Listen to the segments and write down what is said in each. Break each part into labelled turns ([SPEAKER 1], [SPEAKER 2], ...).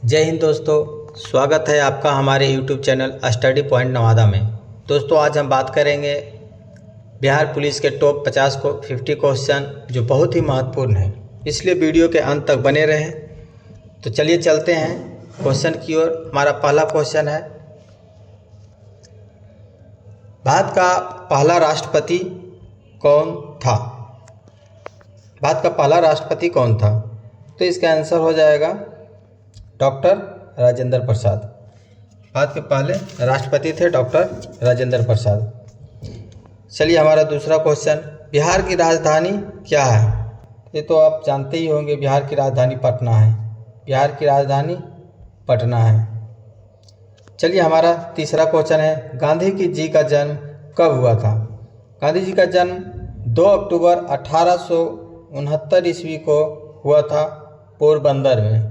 [SPEAKER 1] जय हिंद दोस्तों, स्वागत है आपका हमारे YouTube channel study point Nawada में। दोस्तों आज हम बात करेंगे बिहार पुलिस के टॉप 50 क्वेश्चन जो बहुत ही महत्वपूर्ण है, इसलिए वीडियो के अंत तक बने रहें। तो चलिए चलते हैं क्वेश्चन की ओर। हमारा पहला क्वेश्चन है, भारत का पहला राष्ट्रपति कौन था? भारत का पहला राष्ट्रपति कौन था? तो इसका आंसर हो जाएगा डॉक्टर राजेंद्र प्रसाद। भारत के पहले राष्ट्रपति थे डॉक्टर राजेंद्र प्रसाद। चलिए हमारा दूसरा क्वेश्चन, बिहार की राजधानी क्या है? ये तो आप जानते ही होंगे, बिहार की राजधानी पटना है। बिहार की राजधानी पटना है। चलिए हमारा तीसरा क्वेश्चन है, गांधी जी का जन्म कब हुआ था? गांधी जी का जन्म 2 अक्टूबर 1869 ईस्वी को हुआ था पोरबंदर में।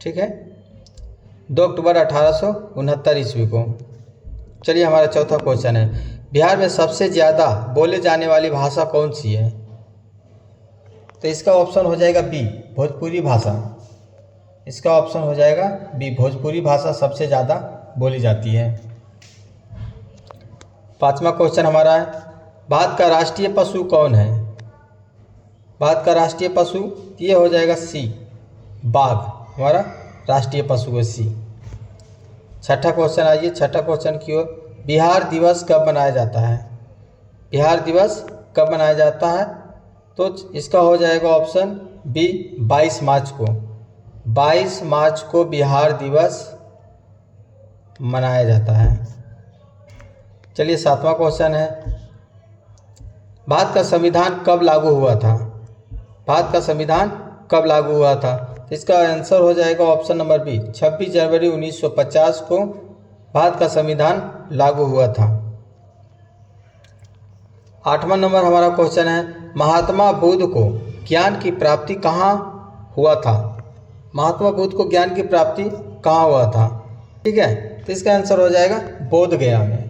[SPEAKER 1] ठीक है, 2 अक्टूबर 1869 ईस्वी को। चलिए हमारा चौथा क्वेश्चन है, बिहार में सबसे ज़्यादा बोले जाने वाली भाषा कौन सी है? तो इसका ऑप्शन हो जाएगा बी, भोजपुरी भाषा। इसका ऑप्शन हो जाएगा बी, भोजपुरी भाषा सबसे ज़्यादा बोली जाती है। पांचवा क्वेश्चन हमारा है, भारत का राष्ट्रीय पशु कौन है? भारत का राष्ट्रीय पशु ये हो जाएगा सी, बाघ। हमारा राष्ट्रीय पशु है सी। छठा क्वेश्चन, आइए छठा क्वेश्चन की ओर, बिहार दिवस कब मनाया जाता है? बिहार दिवस कब मनाया जाता है? तो इसका हो जाएगा ऑप्शन बी, 22 मार्च को। 22 मार्च को बिहार दिवस मनाया जाता है। चलिए सातवां क्वेश्चन है, भारत का संविधान कब लागू हुआ था? भारत का संविधान कब लागू हुआ था? तो इसका आंसर हो जाएगा ऑप्शन नंबर बी, 26 जनवरी 1950 को भारत का संविधान लागू हुआ था। आठवां नंबर हमारा क्वेश्चन है, महात्मा बुद्ध को ज्ञान की प्राप्ति कहाँ हुआ था? महात्मा बुद्ध को ज्ञान की प्राप्ति कहाँ हुआ था? ठीक है, तो इसका आंसर हो जाएगा बोध गया में।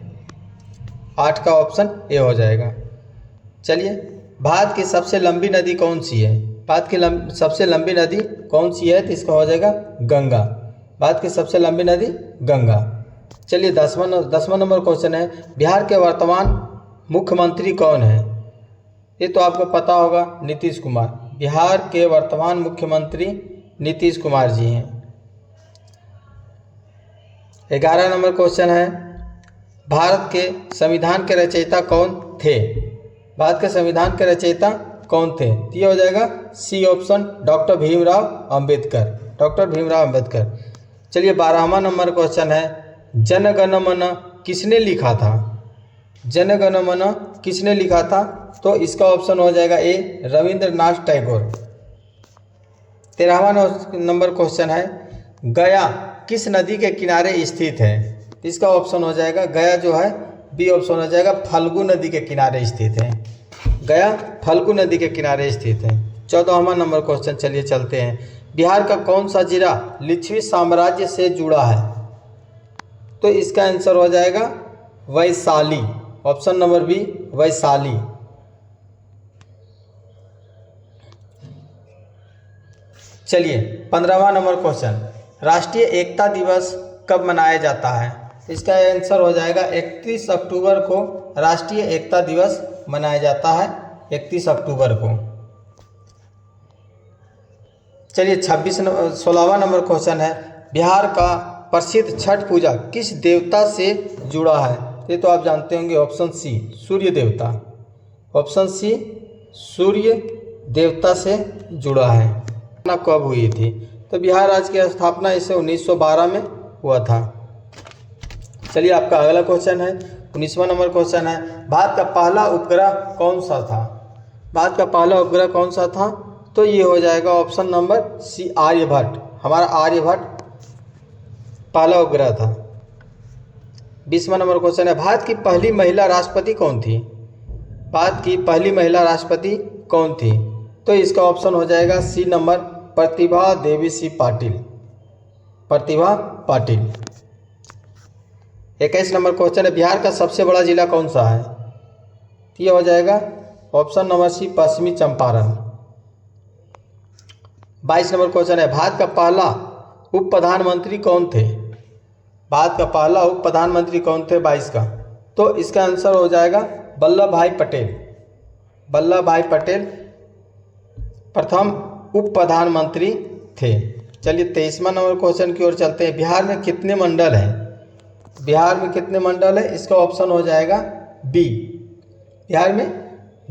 [SPEAKER 1] 8 का ऑप्शन ए हो जाएगा। चलिए, भारत की सबसे लंबी नदी कौन सी है? भारत की सबसे लंबी नदी कौन सी है? तो इसका हो जाएगा गंगा। भारत की सबसे लंबी नदी गंगा। चलिए 10वां नंबर क्वेश्चन है, बिहार के वर्तमान मुख्यमंत्री कौन है? ये तो आपको पता होगा, नीतीश कुमार। बिहार के वर्तमान मुख्यमंत्री नीतीश कुमार जी हैं। 11 नंबर क्वेश्चन है, भारत के संविधान के रचयिता कौन थे? भारत के संविधान के रचयिता कौन थे? तो ये हो जाएगा C option, doctor Bhimrao Ambedkar. Doctor Bhimrao Ambedkar. चलिए 12वां नंबर क्वेश्चन है, जन गण मन किसने लिखा था? जन गण मन किसने लिखा था? तो इसका ऑप्शन हो जाएगा ए, रविंद्रनाथ टैगोर। 13वां नंबर क्वेश्चन है, गया किस नदी के किनारे स्थित है? इसका ऑप्शन हो जाएगा गया जो है बी ऑप्शन हो जाएगा, फल्गु नदी के किनारे स्थित है। गया फल्गु नदी के किनारे स्थित है। 14वां नंबर क्वेश्चन, चलिए चलते हैं, बिहार का कौन सा जिला लिच्छवी साम्राज्य से जुड़ा है? तो इसका आंसर हो जाएगा Vaishali. Option number B, Vaishali. चलिए 15वां नंबर क्वेश्चन, राष्ट्रीय एकता दिवस कब मनाया जाता है? इसका आंसर हो जाएगा 31 अक्टूबर को राष्ट्रीय एकता दिवस मनाया जाता है, 31 अक्टूबर को। चलिए 16वां नंबर क्वेश्चन है, बिहार का प्रसिद्ध छठ पूजा किस देवता से जुड़ा है? ये तो आप जानते होंगे, ऑप्शन सी, सूर्य देवता। ऑप्शन सी, सूर्य देवता से जुड़ा है। कब हुई थी? तो बिहार राज्य की स्थापना इसे 1912 में हुआ था। चलिए आपका अगला क्वेश्चन है, 19वां नंबर क्वेश्चन है, भारत का पहला उपग्रह कौन सा था? भारत का पहला उपग्रह कौन सा था? तो ये हो जाएगा ऑप्शन नंबर सी, आर्यभट्ट। हमारा आर्यभट्ट पहला उपग्रह था। 20वां नंबर क्वेश्चन है, भारत की पहली महिला राष्ट्रपति कौन थी? भारत की पहली महिला राष्ट्रपति कौन थी? तो इसका ऑप्शन हो जाएगा सी नंबर, प्रतिभा देवी सी पाटिल। प्रतिभा पाटिल। 21 नंबर क्वेश्चन है, बिहार का सबसे बड़ा जिला कौन सा है? ये हो जाएगा ऑप्शन नंबर सी, पश्चिमी चंपारण। 22 नंबर क्वेश्चन है, भारत का पहला उप प्रधानमंत्री कौन थे? भारत का पहला उप प्रधानमंत्री कौन थे 22 का? तो इसका आंसर हो जाएगा वल्लभ भाई पटेल। वल्लभ भाई पटेल प्रथम उप प्रधानमंत्री थे। चलिए 23वां नंबर क्वेश्चन की ओर चलते हैं। बिहार में कितने मंडल हैं? बिहार में कितने मंडल है? इसका ऑप्शन हो जाएगा बी। बिहार में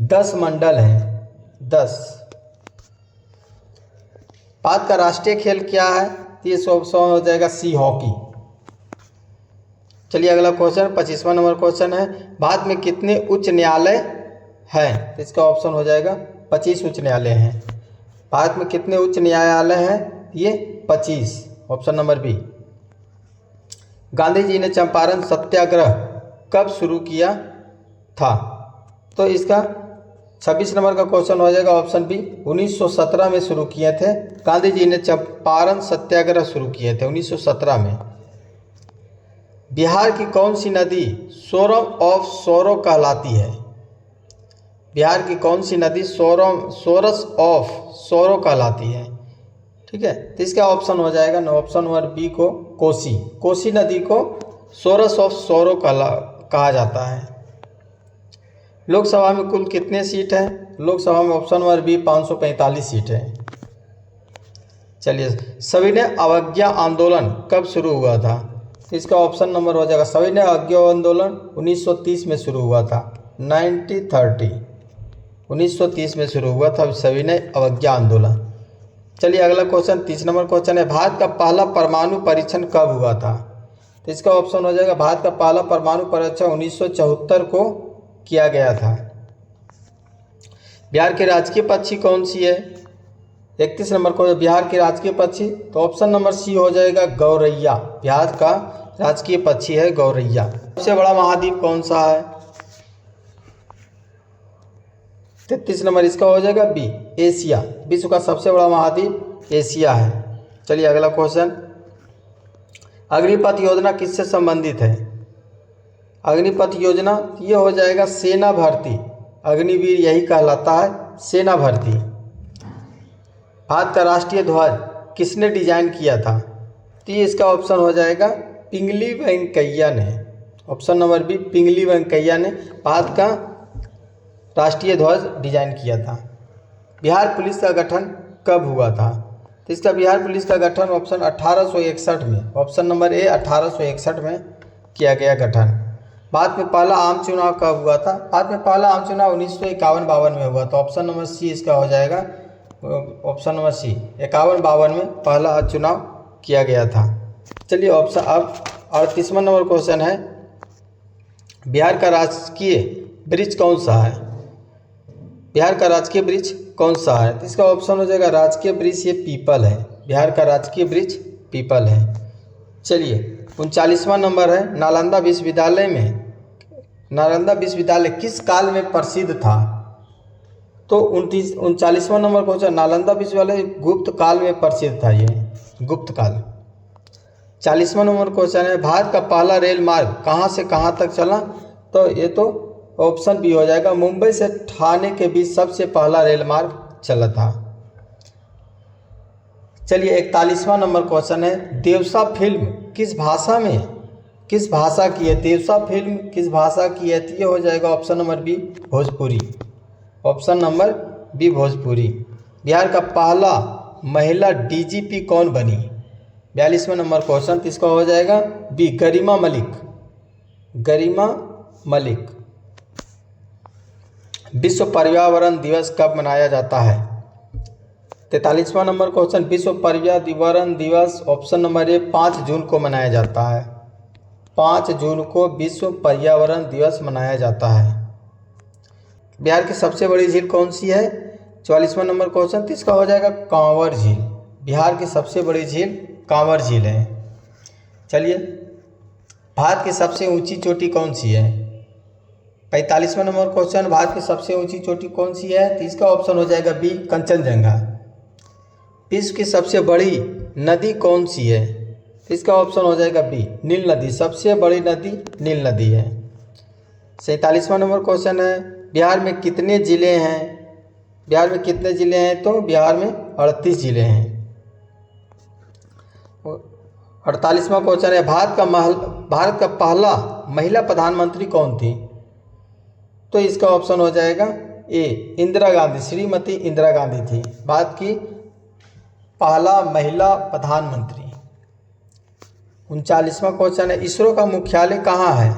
[SPEAKER 1] 10 मंडल हैं, 10। भारत का राष्ट्रीय खेल क्या है? तो ये ऑप्शन हो जाएगा सी, हॉकी। चलिए अगला क्वेश्चन 25वां नंबर क्वेश्चन है। भारत में कितने उच्च न्यायालय हैं? तो इसका ऑप्शन हो जाएगा 25 उच्च न्यायालय हैं। भारत में कितने उच्च न्यायालय हैं? ये 25, option number B. Gandhi ji ने चंपारण सत्याग्रह कब शुरू किया था? तो इसका 26 नंबर का क्वेश्चन हो जाएगा ऑप्शन बी, 1917 में शुरू किए थे। गांधी जी ने चंपारण सत्याग्रह शुरू किए थे 1917 में। बिहार की कौन सी नदी सोरम ऑफ सोरो कहलाती है? बिहार की कौन सी नदी सोरस ऑफ सोरो कहलाती है? ठीक है, तो इसका ऑप्शन हो जाएगा ऑप्शन नंबर बी को कोसी। कोसी नदी को सोरस ऑफ सोरो कहा जाता है। लोकसभा में कुल कितने सीट हैं? लोकसभा में ऑप्शन नंबर बी 545 सीट है। चलिए सविनय अवज्ञा आंदोलन कब शुरू हुआ था? इसका ऑप्शन नंबर हो जाएगा सविनय अवज्ञा आंदोलन 1930 में शुरू हुआ था। 1930 में शुरू हुआ था सविनय अवज्ञा आंदोलन। चलिए अगला क्वेश्चन 30 नंबर क्वेश्चन है। भारत का पहला परमाणु परीक्षण कब हुआ था? तो इसका ऑप्शन हो जाएगा भारत का पहला परमाणु परीक्षण 1974 को किया गया था। बिहार की राजकीय पक्षी कौन सी है? 31 नंबर को बिहार की राजकीय पक्षी, तो ऑप्शन नंबर सी हो जाएगा गौरैया। बिहार का राजकीय पक्षी है गौरैया। सबसे बड़ा महाद्वीप कौन सा है? 33 नंबर इसका हो जाएगा बी, एशिया। विश्व का सबसे बड़ा महाद्वीप एशिया है। चलिए अगला क्वेश्चन, अग्निपथ योजना किससे संबंधित है? अग्निपथ योजना ये हो जाएगा सेना भर्ती। अग्निवीर यही कहलाता है, सेना भर्ती। भारत का राष्ट्रीय ध्वज किसने डिजाइन किया था? तो इसका ऑप्शन हो जाएगा पिंगली वेंकैया ने। ऑप्शन नंबर बी, पिंगली वेंकैया ने भारत का राष्ट्रीय ध्वज डिजाइन किया था। बिहार पुलिस का गठन कब हुआ था? तो इसका बिहार पुलिस का गठन ऑप्शन 1861 में, ऑप्शन नंबर ए 1861 में किया गया गठन। भारत में पहला आम चुनाव कब हुआ था? भारत में पहला आम चुनाव 1951-52 में हुआ था। ऑप्शन नंबर सी इसका हो जाएगा, ऑप्शन नंबर सी 51-52 में पहला चुनाव किया गया था। चलिए ऑप्शन अब 38वां नंबर क्वेश्चन है। बिहार का राजकीय वृक्ष कौन सा है? बिहार का राजकीय वृक्ष कौन सा है? तो इसका ऑप्शन हो जाएगा राजकीय वृक्ष ये पीपल है। बिहार का राजकीय वृक्ष पीपल है। चलिए 39वां नंबर है। नालंदा विश्वविद्यालय किस काल में प्रसिद्ध था? तो 39वां नंबर क्वेश्चन, नालंदा विश्वविद्यालय गुप्त काल में प्रसिद्ध था, ये गुप्त काल। 40वां नंबर क्वेश्चन है। भारत का पहला रेल मार्ग कहाँ से कहाँ तक चला? तो ये तो ऑप्शन बी हो जाएगा, मुंबई से ठाणे के बीच सबसे पहला रेल मार्ग चला था। चलिए 41वां नंबर क्वेश्चन है। देवसा फिल्म किस भाषा की है? देवसा फिल्म किस भाषा की है? तो ये हो जाएगा option number B, Bhojpuri. Option number B, Bhojpuri. Bihar का पहला महिला डीजीपी कौन बनी? 42वां नंबर क्वेश्चन, इसका हो जाएगा बी, गरिमा मलिक। गरिमा मलिक। विश्व पर्यावरण दिवस कब मनाया जाता है? 43वां नंबर क्वेश्चन, विश्व पर्यावरण दिवस ऑप्शन नंबर ए 5 जून को मनाया जाता है। 5 जून को विश्व पर्यावरण दिवस मनाया जाता है। बिहार की सबसे बड़ी झील कौन सी है? 44वां नंबर क्वेश्चन, तो इसका हो जाएगा कांवर झील। बिहार की सबसे बड़ी झील कांवर झील है। चलिए भारत की सबसे ऊंची चोटी कौन सी है? 45वां नंबर क्वेश्चन, भारत की सबसे ऊंची चोटी कौन सी है? तो इसका ऑप्शन हो जाएगा बी, कंचनजंगा। विश्व की सबसे बड़ी नदी कौन सी है? तो इसका ऑप्शन हो जाएगा बी, नील नदी। सबसे बड़ी नदी नील नदी है। 47वां नंबर क्वेश्चन है। बिहार में कितने ज़िले हैं? बिहार में कितने ज़िले हैं? तो बिहार में 38 ज़िले हैं। 48वां क्वेश्चन है, भारत का पहला महिला प्रधानमंत्री कौन थी? तो इसका ऑप्शन हो जाएगा ए, इंदिरा गांधी, श्रीमती इंदिरा गांधी थी भारत की पहला महिला प्रधानमंत्री। 39वां क्वेश्चन है, इसरो का मुख्यालय कहाँ है?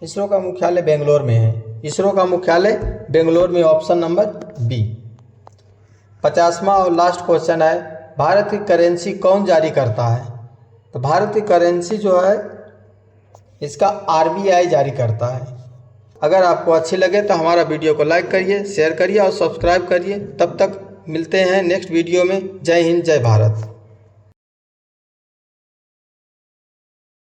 [SPEAKER 1] इसरो का मुख्यालय बेंगलोर में है। इसरो का मुख्यालय बेंगलोर में, ऑप्शन नंबर बी। 50वां और लास्ट क्वेश्चन है, भारत की करेंसी कौन जारी करता है? तो भारत की करेंसी जो है इसका आरबीआई जारी करता है। अगर आपको अच्छी लगे तो हमारा वीडियो को लाइक करिए, शेयर करिए और सब्सक्राइब करिए। तब तक मिलते हैं नेक्स्ट वीडियो में। जय हिंद, जय भारत।